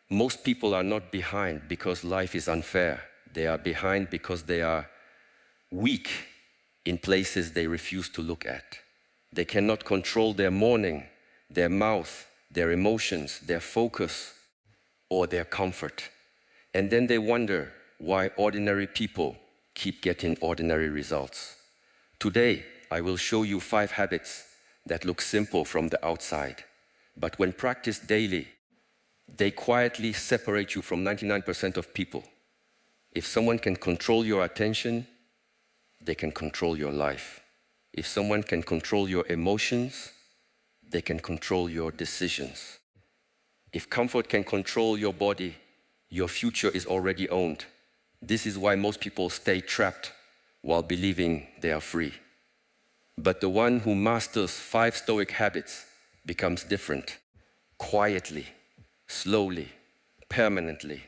Most people are not behind because life is unfair. They are behind because they are weak in places they refuse to look at. They cannot control their morning, their mouth, their emotions, their focus, or their comfort. And then they wonder why ordinary people keep getting ordinary results. Today, I will show you 5 habits that look simple from the outside, but when practiced daily, they quietly separate you from 99% of people. If someone can control your attention, they can control your life. If someone can control your emotions, they can control your decisions. If comfort can control your body, your future is already owned. This is why most people stay trapped while believing they are free. But the one who masters 5 Stoic habits becomes different, quietly, slowly, permanently,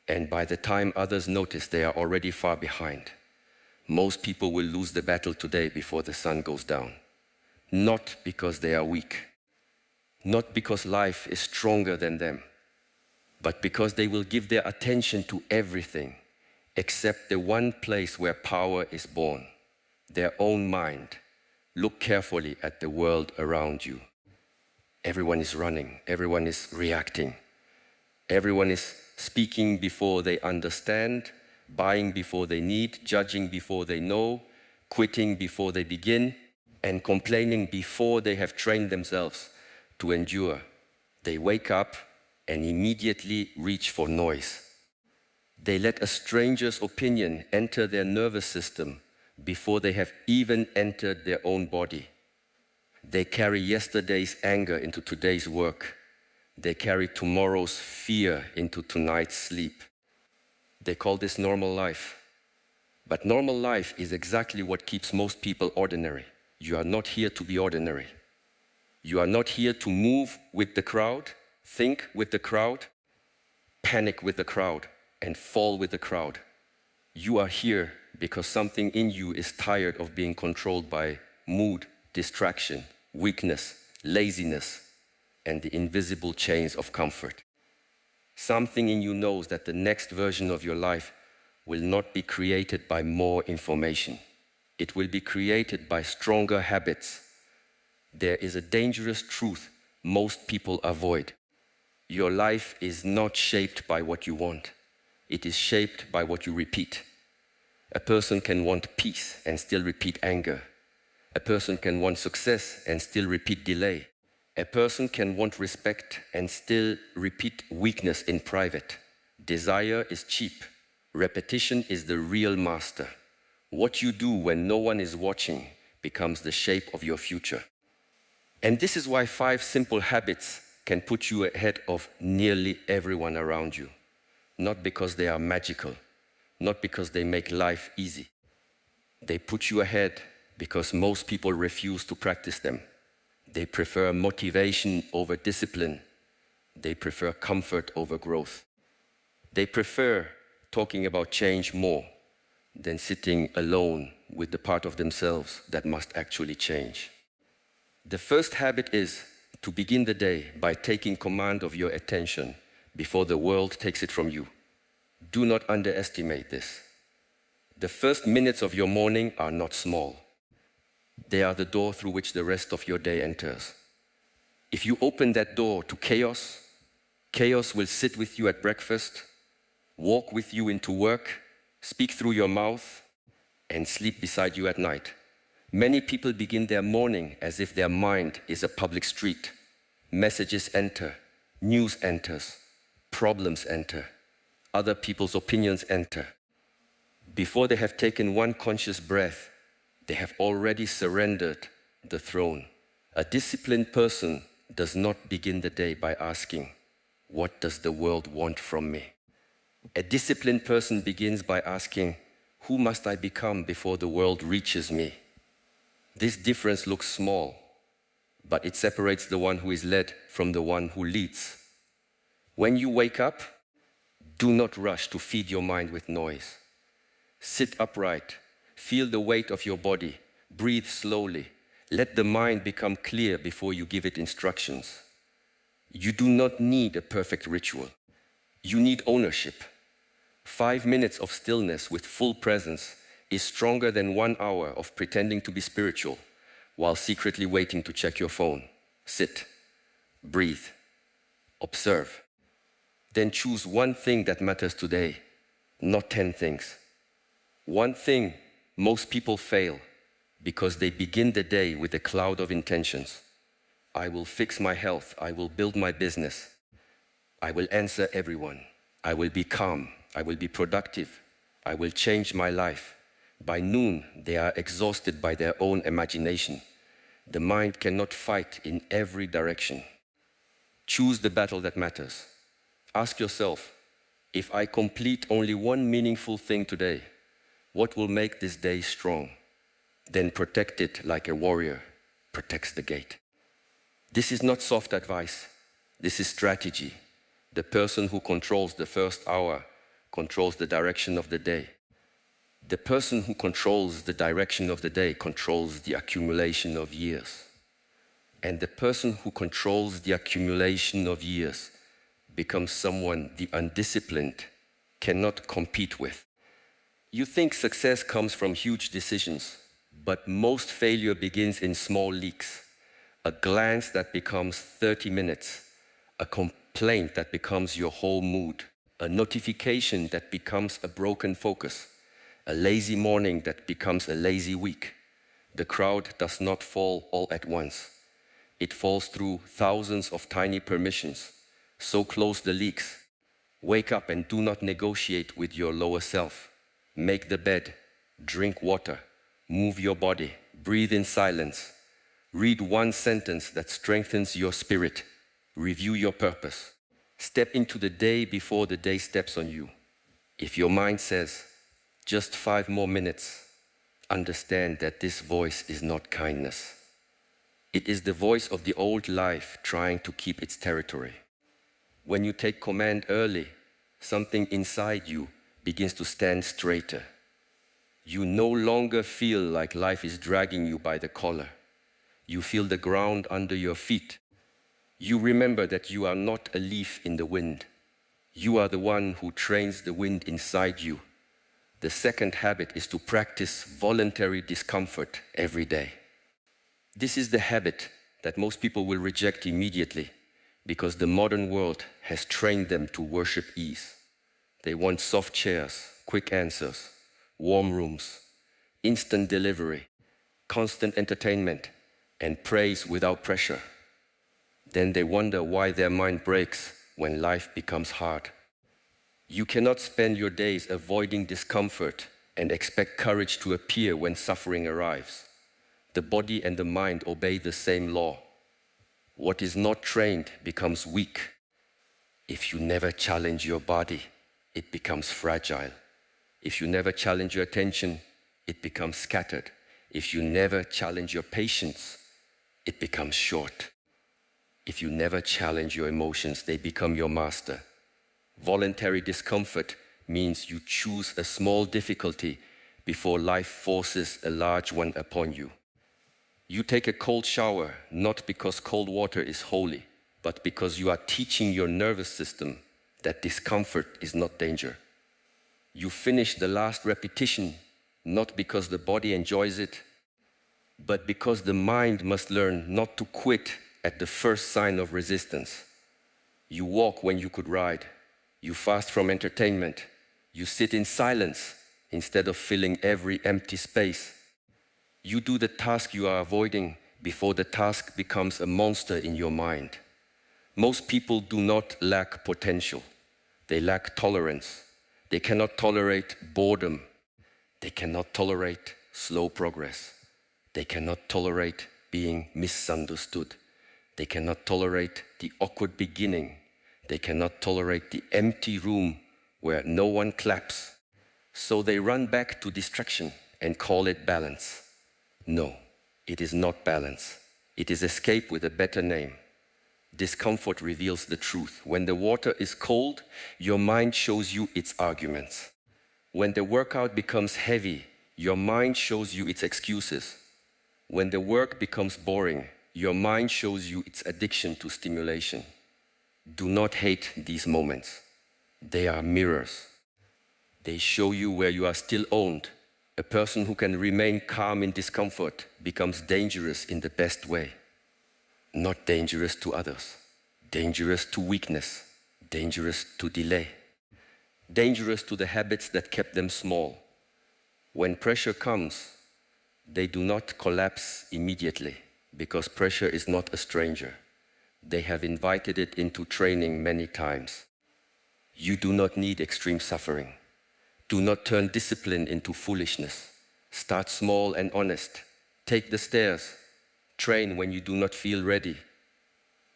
and by the time others notice, they are already far behind. Most people will lose the battle today before the sun goes down. Not because they are weak, not because life is stronger than them, but because they will give their attention to everything except the one place where power is born, their own mind. Look carefully at the world around you. Everyone is running, everyone is reacting, everyone is speaking before they understand, buying before they need, judging before they know, quitting before they begin, and complaining before they have trained themselves to endure. They wake up and immediately reach for noise. They let a stranger's opinion enter their nervous system before they have even entered their own body. They carry yesterday's anger into today's work. They carry tomorrow's fear into tonight's sleep. They call this normal life. But normal life is exactly what keeps most people ordinary. You are not here to be ordinary. You are not here to move with the crowd, think with the crowd, panic with the crowd, and fall with the crowd. You are here because something in you is tired of being controlled by mood, distraction, weakness, laziness, and the invisible chains of comfort. Something in you knows that the next version of your life will not be created by more information. It will be created by stronger habits. There is a dangerous truth most people avoid. Your life is not shaped by what you want. It is shaped by what you repeat. A person can want peace and still repeat anger. A person can want success and still repeat delay. A person can want respect and still repeat weakness in private. Desire is cheap. Repetition is the real master. What you do when no one is watching becomes the shape of your future. And this is why 5 simple habits can put you ahead of nearly everyone around you. Not because they are magical, not because they make life easy. They put you ahead because most people refuse to practice them. They prefer motivation over discipline. They prefer comfort over growth. They prefer talking about change more than sitting alone with the part of themselves that must actually change. The first habit is to begin the day by taking command of your attention before the world takes it from you. Do not underestimate this. The first minutes of your morning are not small. They are the door through which the rest of your day enters. If you open that door to chaos, chaos will sit with you at breakfast, walk with you into work, speak through your mouth, and sleep beside you at night. Many people begin their morning as if their mind is a public street. Messages enter, news enters, problems enter, other people's opinions enter. Before they have taken one conscious breath, they have already surrendered the throne. A disciplined person does not begin the day by asking, "What does the world want from me?" A disciplined person begins by asking, "Who must I become before the world reaches me?" This difference looks small, but it separates the one who is led from the one who leads. When you wake up, do not rush to feed your mind with noise. Sit upright, feel the weight of your body, breathe slowly. Let the mind become clear before you give it instructions. You do not need a perfect ritual. You need ownership. 5 minutes of stillness with full presence is stronger than 1 hour of pretending to be spiritual while secretly waiting to check your phone. Sit, breathe, observe. Then choose one thing that matters today, not 10 things. One thing. Most people fail because they begin the day with a cloud of intentions. I will fix my health. I will build my business. I will answer everyone. I will be calm. I will be productive. I will change my life. By noon, they are exhausted by their own imagination. The mind cannot fight in every direction. Choose the battle that matters. Ask yourself, if I complete only one meaningful thing today, what will make this day strong? Then protect it like a warrior protects the gate. This is not soft advice. This is strategy. The person who controls the first hour controls the direction of the day. The person who controls the direction of the day controls the accumulation of years. And the person who controls the accumulation of years becomes someone the undisciplined cannot compete with. You think success comes from huge decisions, but most failure begins in small leaks. A glance that becomes 30 minutes, a complaint that becomes your whole mood, a notification that becomes a broken focus, a lazy morning that becomes a lazy week. The crowd does not fall all at once. It falls through thousands of tiny permissions. So close the leaks. Wake up and do not negotiate with your lower self. Make the bed, drink water, move your body, breathe in silence. Read one sentence that strengthens your spirit. Review your purpose. Step into the day before the day steps on you. If your mind says, just 5 more minutes, understand that this voice is not kindness. It is the voice of the old life trying to keep its territory. When you take command early, something inside you begins to stand straighter. You no longer feel like life is dragging you by the collar. You feel the ground under your feet. You remember that you are not a leaf in the wind. You are the one who trains the wind inside you. The second habit is to practice voluntary discomfort every day. This is the habit that most people will reject immediately because the modern world has trained them to worship ease. They want soft chairs, quick answers, warm rooms, instant delivery, constant entertainment, and praise without pressure. Then they wonder why their mind breaks when life becomes hard. You cannot spend your days avoiding discomfort and expect courage to appear when suffering arrives. The body and the mind obey the same law. What is not trained becomes weak. If you never challenge your body, it becomes fragile. If you never challenge your attention, it becomes scattered. If you never challenge your patience, it becomes short. If you never challenge your emotions, they become your master. Voluntary discomfort means you choose a small difficulty before life forces a large one upon you. You take a cold shower, not because cold water is holy, but because you are teaching your nervous system that discomfort is not danger. You finish the last repetition, not because the body enjoys it, but because the mind must learn not to quit at the first sign of resistance. You walk when you could ride. You fast from entertainment. You sit in silence instead of filling every empty space. You do the task you are avoiding before the task becomes a monster in your mind. Most people do not lack potential. They lack tolerance. They cannot tolerate boredom. They cannot tolerate slow progress. They cannot tolerate being misunderstood. They cannot tolerate the awkward beginning. They cannot tolerate the empty room where no one claps. So they run back to distraction and call it balance. No, it is not balance. It is escape with a better name. Discomfort reveals the truth. When the water is cold, your mind shows you its arguments. When the workout becomes heavy, your mind shows you its excuses. When the work becomes boring, your mind shows you its addiction to stimulation. Do not hate these moments. They are mirrors. They show you where you are still owned. A person who can remain calm in discomfort becomes dangerous in the best way. Not dangerous to others, dangerous to weakness, dangerous to delay, dangerous to the habits that kept them small. When pressure comes, they do not collapse immediately because pressure is not a stranger. They have invited it into training many times. You do not need extreme suffering. Do not turn discipline into foolishness. Start small and honest. Take the stairs. Train when you do not feel ready.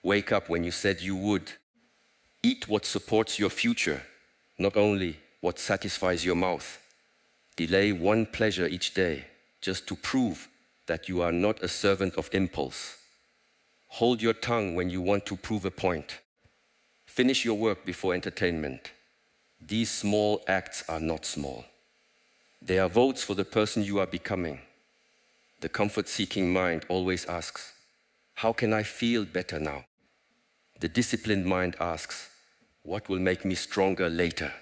Wake up when you said you would. Eat what supports your future, not only what satisfies your mouth. Delay one pleasure each day just to prove that you are not a servant of impulse. Hold your tongue when you want to prove a point. Finish your work before entertainment. These small acts are not small. They are votes for the person you are becoming. The comfort-seeking mind always asks, how can I feel better now? The disciplined mind asks, what will make me stronger later?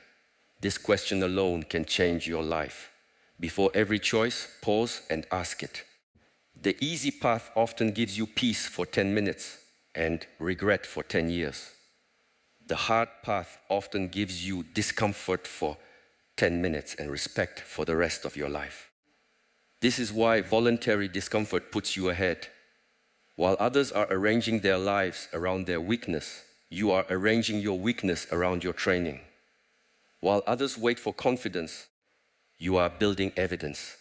This question alone can change your life. Before every choice, pause and ask it. The easy path often gives you peace for 10 minutes and regret for 10 years. The hard path often gives you discomfort for 10 minutes and respect for the rest of your life. This is why voluntary discomfort puts you ahead. While others are arranging their lives around their weakness, you are arranging your weakness around your training. While others wait for confidence, you are building evidence.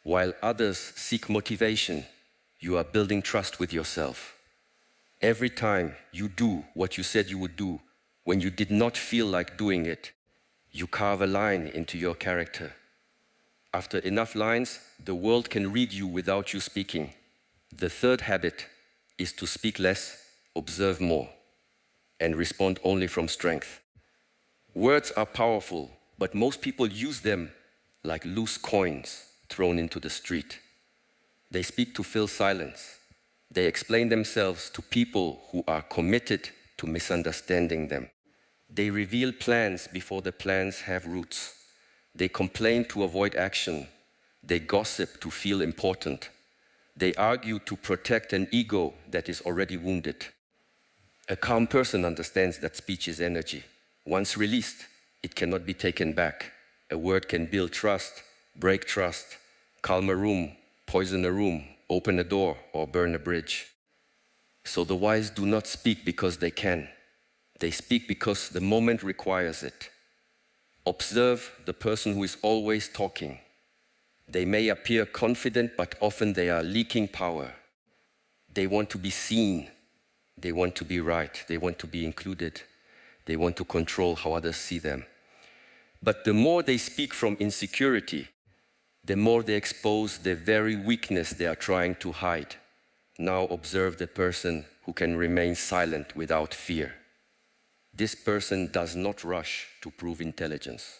While others seek motivation, you are building trust with yourself. Every time you do what you said you would do, when you did not feel like doing it, you carve a line into your character. After enough lines, the world can read you without you speaking. The third habit is to speak less, observe more, and respond only from strength. Words are powerful, but most people use them like loose coins thrown into the street. They speak to fill silence. They explain themselves to people who are committed to misunderstanding them. They reveal plans before the plans have roots. They complain to avoid action. They gossip to feel important. They argue to protect an ego that is already wounded. A calm person understands that speech is energy. Once released, it cannot be taken back. A word can build trust, break trust, calm a room, poison a room, open a door, or burn a bridge. So the wise do not speak because they can. They speak because the moment requires it. Observe the person who is always talking. They may appear confident, but often they are leaking power. They want to be seen. They want to be right. They want to be included. They want to control how others see them. But the more they speak from insecurity, the more they expose the very weakness they are trying to hide. Now observe the person who can remain silent without fear. This person does not rush to prove intelligence.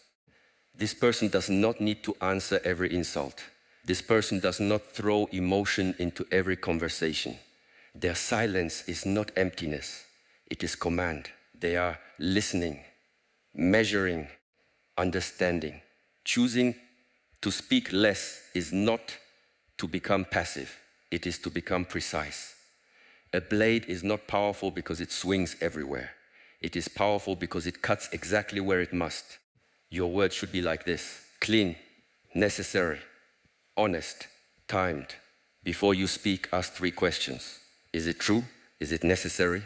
This person does not need to answer every insult. This person does not throw emotion into every conversation. Their silence is not emptiness, it is command. They are listening, measuring, understanding. Choosing to speak less is not to become passive, it is to become precise. A blade is not powerful because it swings everywhere. It is powerful because it cuts exactly where it must. Your words should be like this: clean, necessary, honest, timed. Before you speak, ask 3 questions. Is it true? Is it necessary?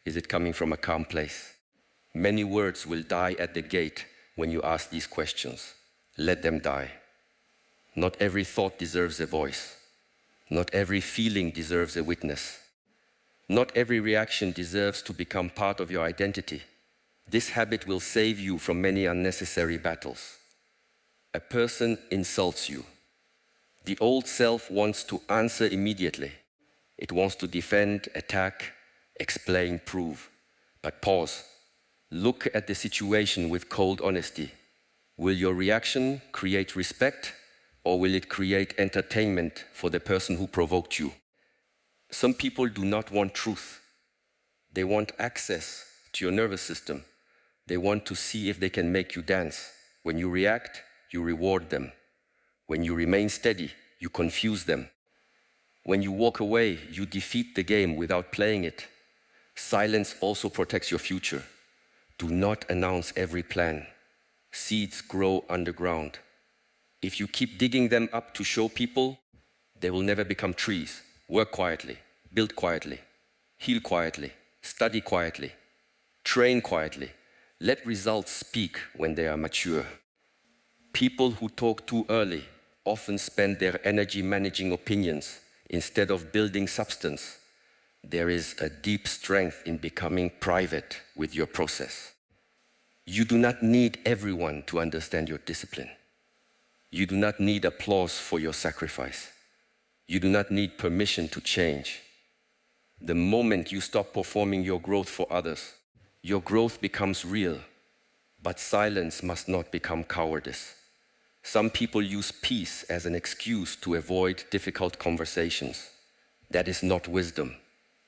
Is it coming from a calm place? Many words will die at the gate when you ask these questions. Let them die. Not every thought deserves a voice. Not every feeling deserves a witness. Not every reaction deserves to become part of your identity. This habit will save you from many unnecessary battles. A person insults you. The old self wants to answer immediately. It wants to defend, attack, explain, prove. But pause. Look at the situation with cold honesty. Will your reaction create respect, or will it create entertainment for the person who provoked you? Some people do not want truth. They want access to your nervous system. They want to see if they can make you dance. When you react, you reward them. When you remain steady, you confuse them. When you walk away, you defeat the game without playing it. Silence also protects your future. Do not announce every plan. Seeds grow underground. If you keep digging them up to show people, they will never become trees. Work quietly, build quietly, heal quietly, study quietly, train quietly. Let results speak when they are mature. People who talk too early often spend their energy managing opinions instead of building substance. There is a deep strength in becoming private with your process. You do not need everyone to understand your discipline. You do not need applause for your sacrifice. You do not need permission to change. The moment you stop performing your growth for others, your growth becomes real. But silence must not become cowardice. Some people use peace as an excuse to avoid difficult conversations. That is not wisdom.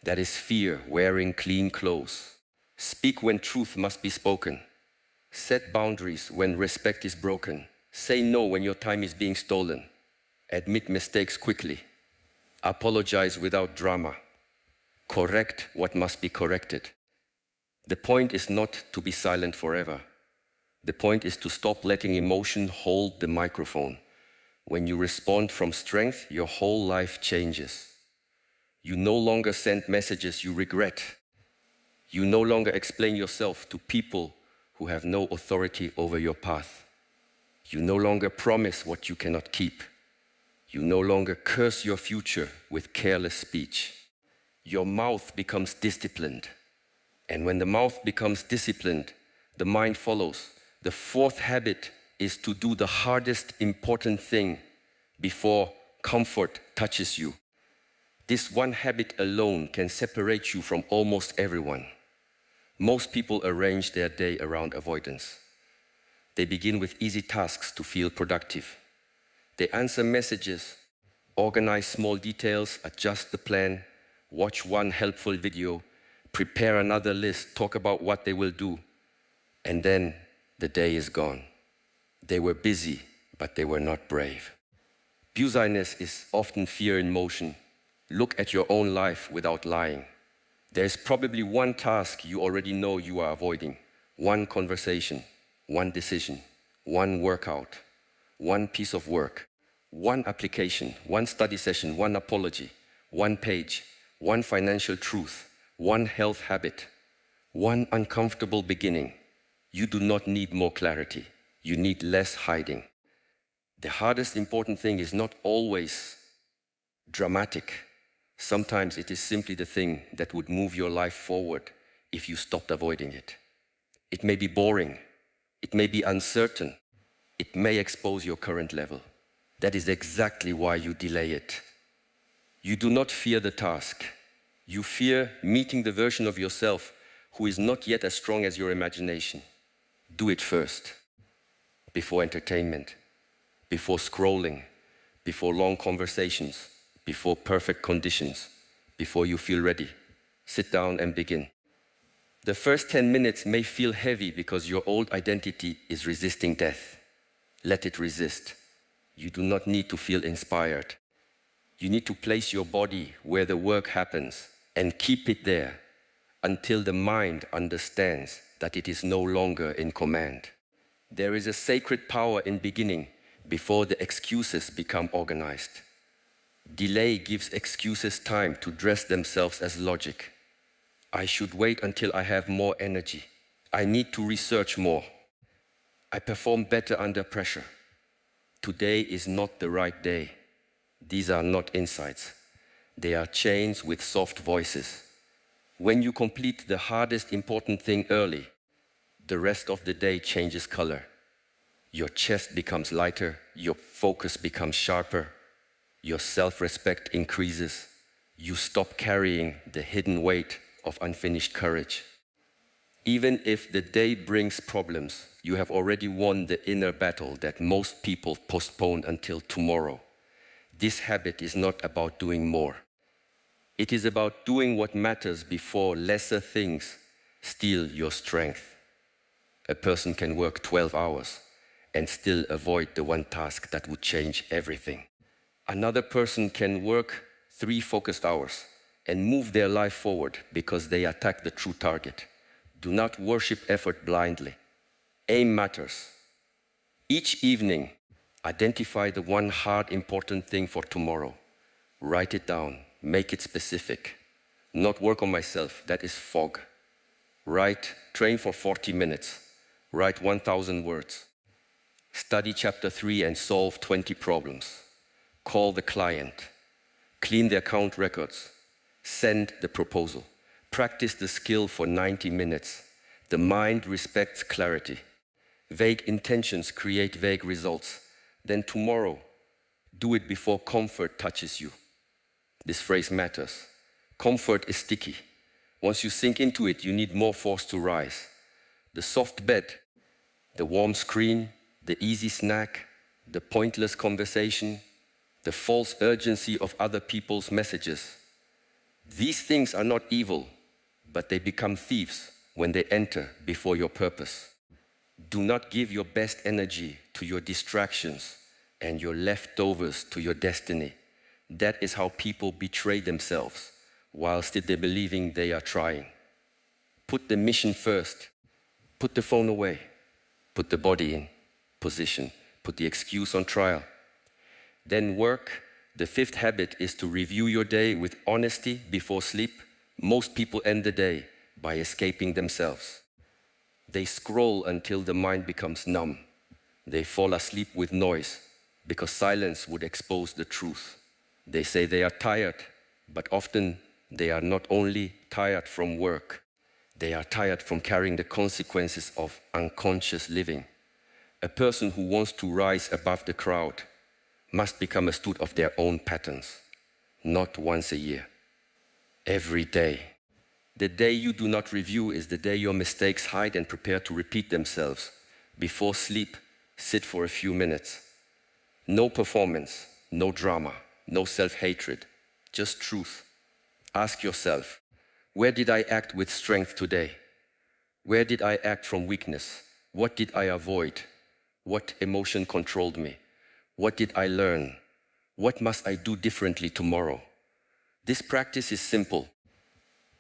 That is fear wearing clean clothes. Speak when truth must be spoken. Set boundaries when respect is broken. Say no when your time is being stolen. Admit mistakes quickly. Apologize without drama. Correct what must be corrected. The point is not to be silent forever. The point is to stop letting emotion hold the microphone. When you respond from strength, your whole life changes. You no longer send messages you regret. You no longer explain yourself to people who have no authority over your path. You no longer promise what you cannot keep. You no longer curse your future with careless speech. Your mouth becomes disciplined. And when the mouth becomes disciplined, the mind follows. The fourth habit is to do the hardest important thing before comfort touches you. This one habit alone can separate you from almost everyone. Most people arrange their day around avoidance. They begin with easy tasks to feel productive. They answer messages, organize small details, adjust the plan, watch one helpful video, prepare another list, talk about what they will do, and then the day is gone. They were busy, but they were not brave. Busyness is often fear in motion. Look at your own life without lying. There is probably one task you already know you are avoiding, one conversation, one decision, one workout, one piece of work, one application, one study session, one apology, one page, one financial truth, one health habit, one uncomfortable beginning. You do not need more clarity. You need less hiding. The hardest important thing is not always dramatic. Sometimes it is simply the thing that would move your life forward if you stopped avoiding it. It may be boring. It may be uncertain. It may expose your current level. That is exactly why you delay it. You do not fear the task. You fear meeting the version of yourself who is not yet as strong as your imagination. Do it first, before entertainment, before scrolling, before long conversations, before perfect conditions, before you feel ready. Sit down and begin. The first 10 minutes may feel heavy because your old identity is resisting death. Let it resist. You do not need to feel inspired. You need to place your body where the work happens and keep it there until the mind understands that it is no longer in command. There is a sacred power in beginning before the excuses become organized. Delay gives excuses time to dress themselves as logic. I should wait until I have more energy. I need to research more. I perform better under pressure. Today is not the right day. These are not insights. They are chains with soft voices. When you complete the hardest important thing early, the rest of the day changes color. Your chest becomes lighter, your focus becomes sharper, your self-respect increases. You stop carrying the hidden weight of unfinished courage. Even if the day brings problems, you have already won the inner battle that most people postpone until tomorrow. This habit is not about doing more. It is about doing what matters before lesser things steal your strength. A person can work 12 hours and still avoid the one task that would change everything. Another person can work 3 focused hours and move their life forward because they attack the true target. Do not worship effort blindly. Aim matters. Each evening, identify the one hard, important thing for tomorrow. Write it down. Make it specific. Not work on myself. That is fog. Train for 40 minutes. Write 1,000 words. Study chapter 3 and solve 20 problems. Call the client. Clean the account records. Send the proposal. Practice the skill for 90 minutes. The mind respects clarity. Vague intentions create vague results. Then tomorrow, do it before comfort touches you. This phrase matters. Comfort is sticky. Once you sink into it, you need more force to rise. The soft bed, the warm screen, the easy snack, the pointless conversation, the false urgency of other people's messages. These things are not evil, but they become thieves when they enter before your purpose. Do not give your best energy to your distractions and your leftovers to your destiny. That is how people betray themselves while still they believing they are trying. Put the mission first. Put the phone away. Put the body in position. Put the excuse on trial. Then work. The 5th habit is to review your day with honesty before sleep. Most people end the day by escaping themselves. They scroll until the mind becomes numb. They fall asleep with noise because silence would expose the truth. They say they are tired, but often they are not only tired from work, they are tired from carrying the consequences of unconscious living. A person who wants to rise above the crowd must become a student of their own patterns, not once a year, every day. The day you do not review is the day your mistakes hide and prepare to repeat themselves. Before sleep, sit for a few minutes. No performance, no drama, no self-hatred, just truth. Ask yourself, where did I act with strength today? Where did I act from weakness? What did I avoid? What emotion controlled me? What did I learn? What must I do differently tomorrow? This practice is simple,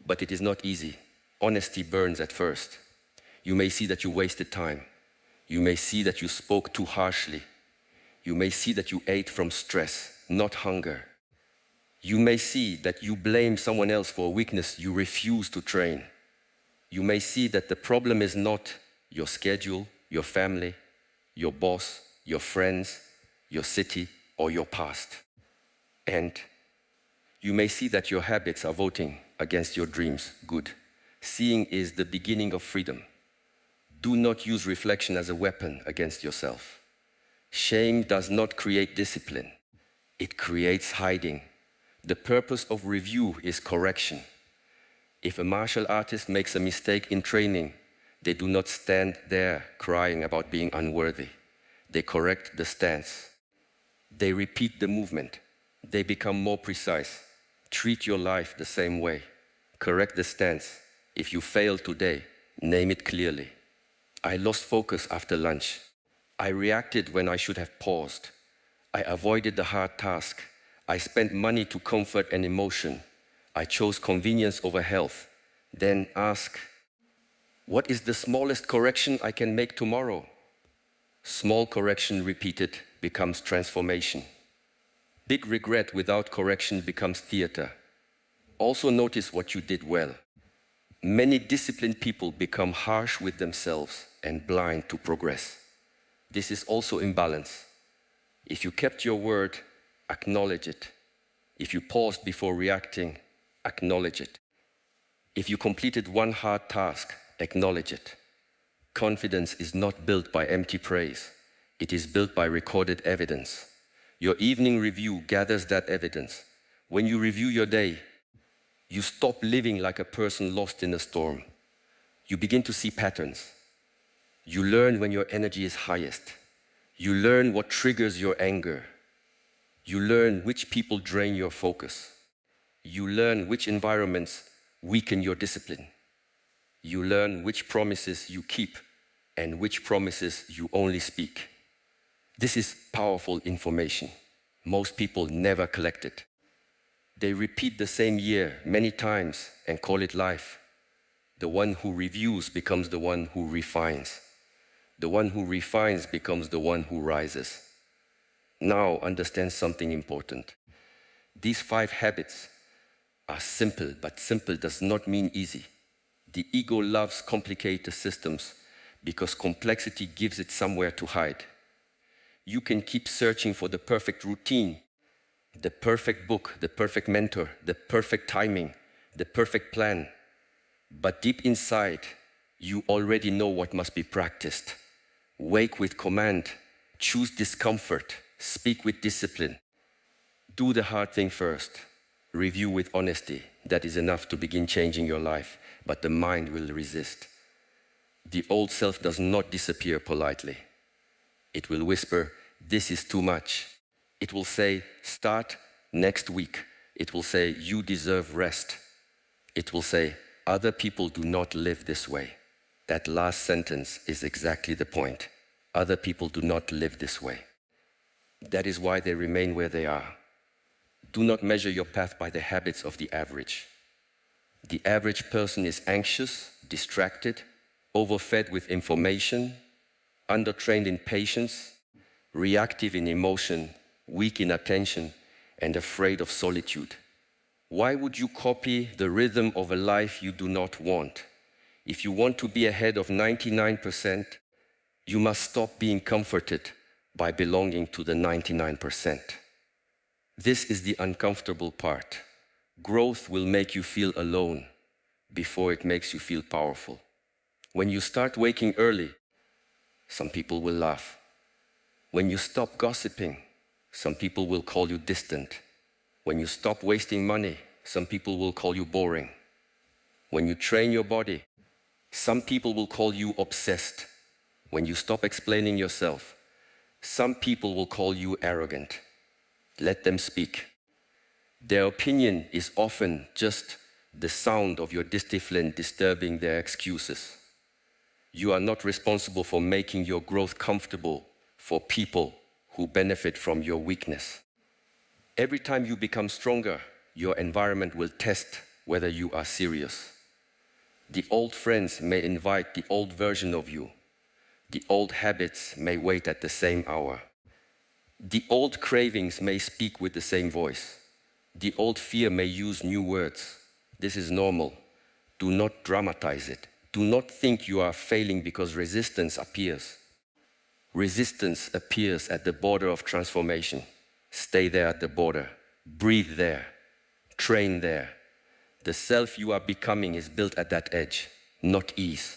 but it is not easy. Honesty burns at first. You may see that you wasted time. You may see that you spoke too harshly. You may see that you ate from stress, not hunger. You may see that you blame someone else for a weakness you refuse to train. You may see that the problem is not your schedule, your family, your boss, your friends, your city, or your past. And you may see that your habits are voting against your dreams. Good. Seeing is the beginning of freedom. Do not use reflection as a weapon against yourself. Shame does not create discipline. It creates hiding. The purpose of review is correction. If a martial artist makes a mistake in training, they do not stand there crying about being unworthy. They correct the stance. They repeat the movement. They become more precise. Treat your life the same way. Correct the stance. If you fail today, name it clearly. I lost focus after lunch. I reacted when I should have paused. I avoided the hard task. I spent money to comfort an emotion. I chose convenience over health. Then ask, what is the smallest correction I can make tomorrow? Small correction repeated becomes transformation. Big regret without correction becomes theater. Also notice what you did well. Many disciplined people become harsh with themselves and blind to progress. This is also imbalance. If you kept your word, acknowledge it. If you paused before reacting, acknowledge it. If you completed one hard task, acknowledge it. Confidence is not built by empty praise. It is built by recorded evidence. Your evening review gathers that evidence. When you review your day, you stop living like a person lost in a storm. You begin to see patterns. You learn when your energy is highest. You learn what triggers your anger. You learn which people drain your focus. You learn which environments weaken your discipline. You learn which promises you keep and which promises you only speak. This is powerful information. Most people never collect it. They repeat the same year many times and call it life. The one who reviews becomes the one who refines. The one who refines becomes the one who rises. Now understand something important. These 5 habits are simple, but simple does not mean easy. The ego loves complicated systems because complexity gives it somewhere to hide. You can keep searching for the perfect routine, the perfect book, the perfect mentor, the perfect timing, the perfect plan. But deep inside, you already know what must be practiced. Wake with command, choose discomfort, speak with discipline. Do the hard thing first. Review with honesty. That is enough to begin changing your life, but the mind will resist. The old self does not disappear politely. It will whisper, "This is too much." It will say, "Start next week." It will say, "You deserve rest." It will say, "Other people do not live this way." That last sentence is exactly the point. Other people do not live this way. That is why they remain where they are. Do not measure your path by the habits of the average. The average person is anxious, distracted, overfed with information, undertrained in patience, reactive in emotion, weak in attention, and afraid of solitude. Why would you copy the rhythm of a life you do not want? If you want to be ahead of 99%, you must stop being comforted by belonging to the 99%. This is the uncomfortable part. Growth will make you feel alone before it makes you feel powerful. When you start waking early, some people will laugh. When you stop gossiping, some people will call you distant. When you stop wasting money, some people will call you boring. When you train your body, some people will call you obsessed. When you stop explaining yourself, some people will call you arrogant. Let them speak. Their opinion is often just the sound of your discipline disturbing their excuses. You are not responsible for making your growth comfortable for people who benefit from your weakness. Every time you become stronger, your environment will test whether you are serious. The old friends may invite the old version of you. The old habits may wait at the same hour. The old cravings may speak with the same voice. The old fear may use new words. This is normal. Do not dramatize it. Do not think you are failing because resistance appears. Resistance appears at the border of transformation. Stay there at the border. Breathe there. Train there. The self you are becoming is built at that edge, not ease.